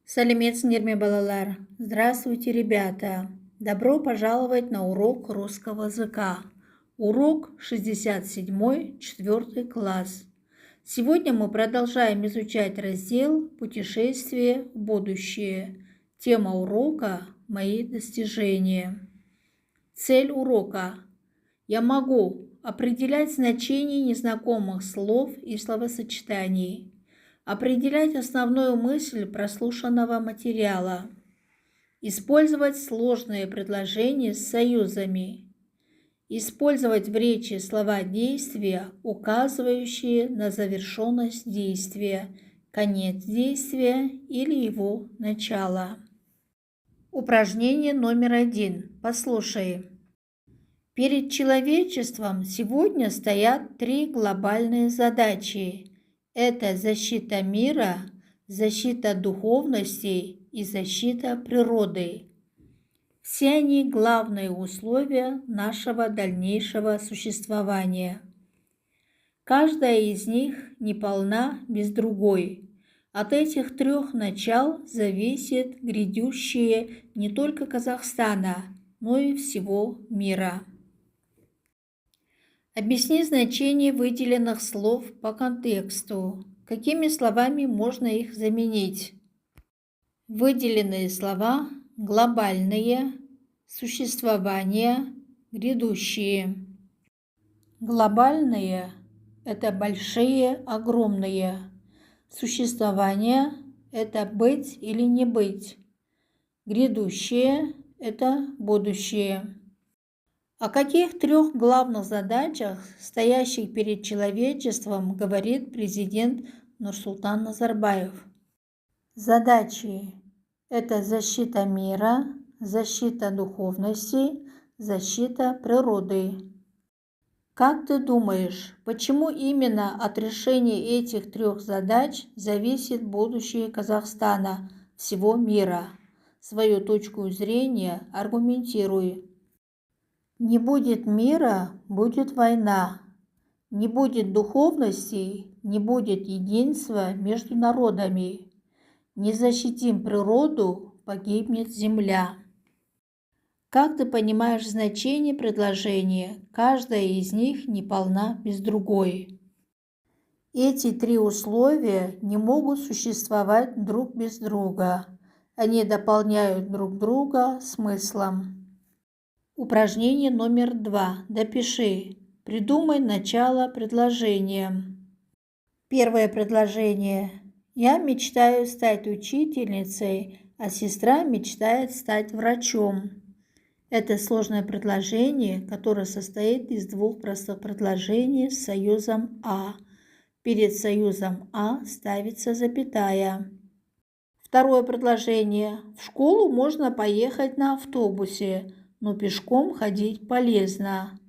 Салимец балалар. Здравствуйте, ребята! Добро пожаловать на урок русского языка. Урок 67, 4 класс. Сегодня мы продолжаем изучать раздел «Путешествие в будущее». Тема урока «Мои достижения». Цель урока. Я могу определять значение незнакомых слов и словосочетаний. Определять основную мысль прослушанного материала. Использовать сложные предложения с союзами. Использовать в речи слова действия, указывающие на завершенность действия, конец действия или его начало. Упражнение номер 1. Послушай. Перед человечеством сегодня стоят 3 глобальные задачи. Это защита мира, защита духовности и защита природы. Все они главные условия нашего дальнейшего существования. Каждая из них неполна без другой. От этих 3 начал зависит грядущее не только Казахстана, но и всего мира. Объясни значение выделенных слов по контексту. Какими словами можно их заменить? Выделенные слова – глобальные, существование, грядущие. Глобальные – это большие, огромные. Существование – это быть или не быть. Грядущие – это будущее. О каких 3 главных задачах, стоящих перед человечеством, говорит президент Нурсултан Назарбаев? Задачи – это защита мира, защита духовности, защита природы. Как ты думаешь, почему именно от решения этих 3 задач зависит будущее Казахстана, всего мира? Свою точку зрения аргументируй. Не будет мира, будет война. Не будет духовности, не будет единства между народами. Не защитим природу, погибнет земля. Как ты понимаешь значение предложения? Каждая из них неполна без другой. Эти 3 условия не могут существовать друг без друга. Они дополняют друг друга смыслом. Упражнение номер 2. Допиши. Придумай начало предложения. Первое предложение. Я мечтаю стать учительницей, а сестра мечтает стать врачом. Это сложное предложение, которое состоит из 2 простых предложений с союзом «а». Перед союзом «а» ставится запятая. Второе предложение. В школу можно поехать на автобусе, но пешком ходить полезно.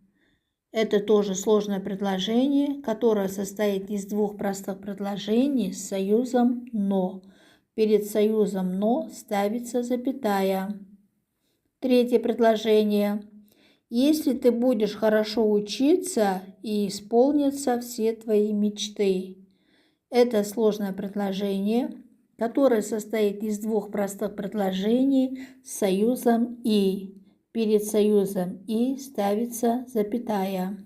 Это тоже сложное предложение, которое состоит из 2 простых предложений с союзом «но». Перед союзом «но» ставится запятая. Третье предложение. Если ты будешь хорошо учиться, и исполнятся все твои мечты. Это сложное предложение, которое состоит из 2 простых предложений с союзом «и». Перед союзом «и» ставится запятая.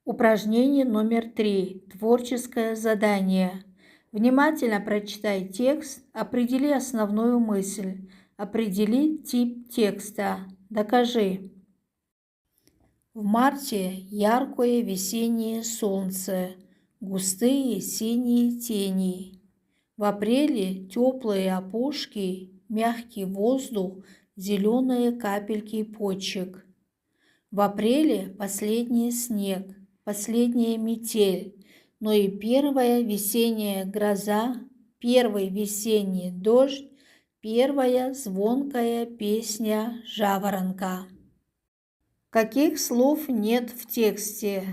Упражнение номер 3. Творческое задание. Внимательно прочитай текст, определи основную мысль, определи тип текста. Докажи. В марте яркое весеннее солнце, густые синие тени. В апреле теплые опушки, мягкий воздух, зеленые капельки почек. В апреле последний снег, последняя метель, но и первая весенняя гроза, первый весенний дождь, первая звонкая песня жаворонка. Каких слов нет в тексте?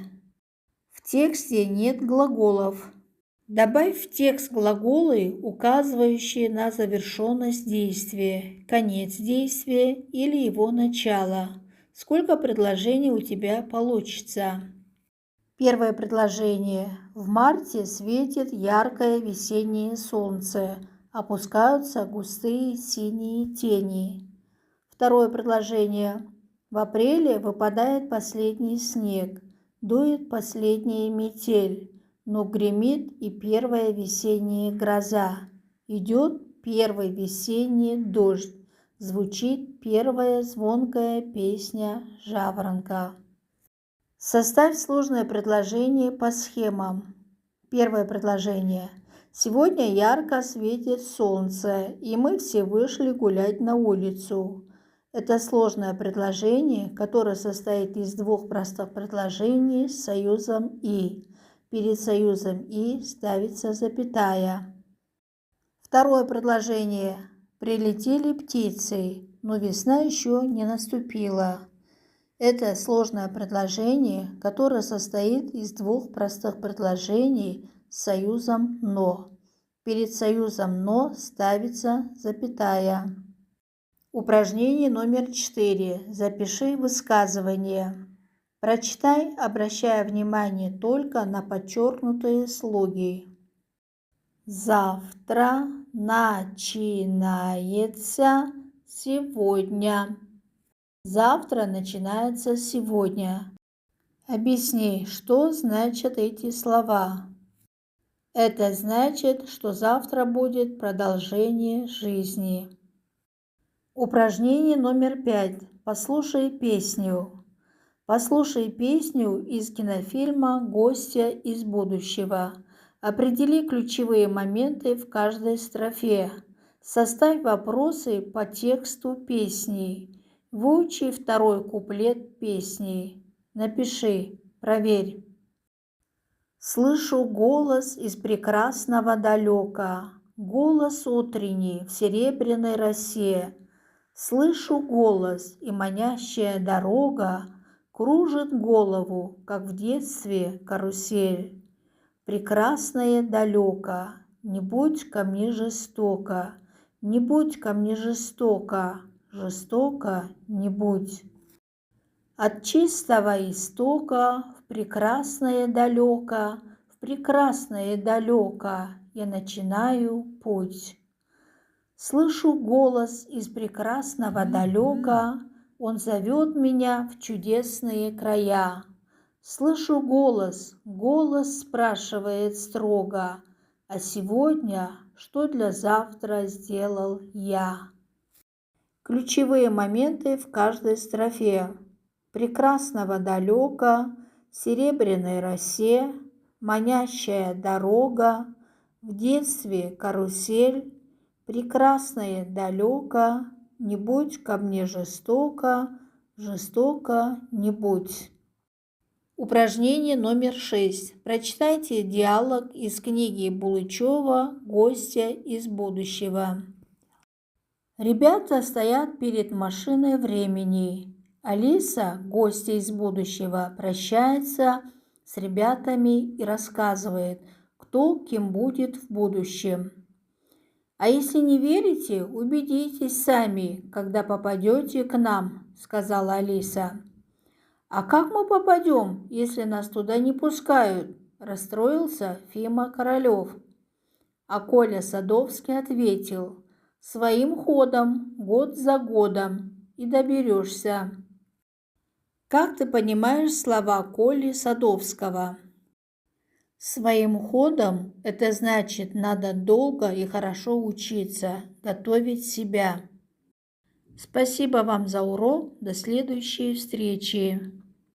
В тексте нет глаголов. Добавь в текст глаголы, указывающие на завершенность действия, конец действия или его начало. Сколько предложений у тебя получится? Первое предложение. В марте светит яркое весеннее солнце, опускаются густые синие тени. Второе предложение. В апреле выпадает последний снег, дует последняя метель, но гремит и первая весенняя гроза. Идет первый весенний дождь, звучит первая звонкая песня жаворонка. Составь сложное предложение по схемам. Первое предложение. Сегодня ярко светит солнце, и мы все вышли гулять на улицу. Это сложное предложение, которое состоит из двух простых предложений с союзом «и». Перед союзом «и» ставится запятая. Второе предложение. Прилетели птицы, но весна еще не наступила. Это сложное предложение, которое состоит из двух простых предложений с союзом «но». Перед союзом «но» ставится запятая. Упражнение номер 4. Запиши высказывание. Прочитай, обращая внимание только на подчеркнутые слоги. Завтра начинается сегодня. Завтра начинается сегодня. Объясни, что значат эти слова. Это значит, что завтра будет продолжение жизни. Упражнение номер 5. Послушай песню. Послушай песню из кинофильма «Гостья из будущего». Определи ключевые моменты в каждой строфе. Составь вопросы по тексту песни. Выучи второй куплет песни. Напиши, проверь. Слышу голос из прекрасного далека, голос утренний в серебряной росе. Слышу голос, и манящая дорога кружит голову, как в детстве карусель. Прекрасное далеко, не будь ко мне жестоко, не будь ко мне жестоко, жестоко не будь. От чистого истока в прекрасное далеко я начинаю путь. Слышу голос из прекрасного далека, он зовет меня в чудесные края. Слышу голос, голос спрашивает строго, а сегодня что для завтра сделал я? Ключевые моменты в каждой строфе. Прекрасного далека, серебряной росе, манящая дорога, в детстве карусель, прекрасное далеко, не будь ко мне жестоко, жестоко не будь. Упражнение номер 6. Прочитайте диалог из книги Булычева «Гостья из будущего». Ребята стоят перед машиной времени. Алиса, гостья из будущего, прощается с ребятами и рассказывает, кто кем будет в будущем. «А если не верите, убедитесь сами, когда попадете к нам», — сказала Алиса. «А как мы попадем, если нас туда не пускают?» – расстроился Фима Королев. А Коля Садовский ответил: «Своим ходом, год за годом, и доберешься». Как ты понимаешь слова Коли Садовского? Своим ходом – это значит, надо долго и хорошо учиться, готовить себя. Спасибо вам за урок. До следующей встречи.